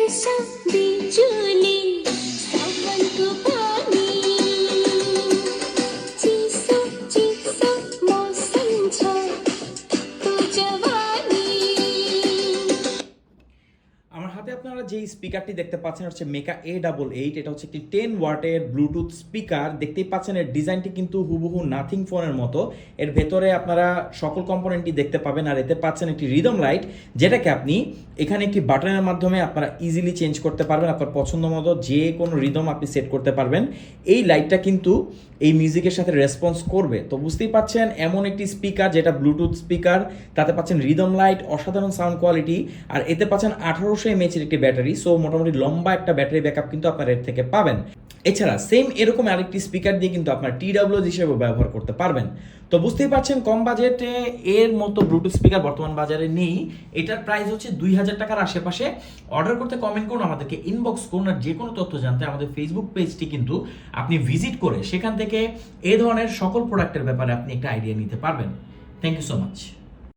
बरसा बिजुली सावन को पानी चीसा चीसा मौसम छा तो जवानी। আমার হাতে আপনারা যে স্পিকারটি দেখতে পাচ্ছেন হচ্ছে মেকা A88। এটা হচ্ছে একটি 10 ওয়াটের ব্লুটুথ স্পিকার। দেখতেই পাচ্ছেন এর ডিজাইনটি কিন্তু হুবহু নাথিং ফোনের মতো। এর ভেতরে আপনারা সকল কম্পোনেন্টই দেখতে পাবেন। আর এতে পাচ্ছেন একটি রিদম লাইট, যেটাকে আপনি এখানে একটি বাটনের মাধ্যমে আপনারা ইজিলি চেঞ্জ করতে পারবেন। আপনার পছন্দ মতো যে কোনো রিদম আপনি সেট করতে পারবেন। এই লাইটটা কিন্তু এই মিউজিকের সাথে রেসপন্স করবে। তো বুঝতেই পাচ্ছেন এমন একটি স্পিকার যেটা ব্লুটুথ স্পিকার, তাতে পাচ্ছেন রিদম লাইট, অসাধারণ সাউন্ড কোয়ালিটি, আর এতে পাচ্ছেন 1800 mAh একটি ব্যাটারি। সো মোটামুটি লম্বা একটা ব্যাটারি ব্যাকআপ কিন্তু আপনারা এর থেকে পাবেন। এছাড়া সেম এরকম আরেকটি স্পিকার দিয়ে কিন্তু আপনার TWS হিসেবে ব্যবহার করতে পারবেন। তো বুঝতেই পারছেন কম বাজেটে এর মতো ব্লুটুথ স্পিকার বর্তমান বাজারে নেই। এটার প্রাইস হচ্ছে 2000 টাকার আশেপাশে। অর্ডার করতে কমেন্ট করুন, আমাদেরকে ইনবক্স করুন। আর যে কোনো তথ্য জানতে আমাদের ফেসবুক পেজটি কিন্তু আপনি ভিজিট করে সেখান থেকে এই ধরনের সকল প্রোডাক্টের ব্যাপারে আপনি একটা আইডিয়া নিতে পারবেন। Thank you so much.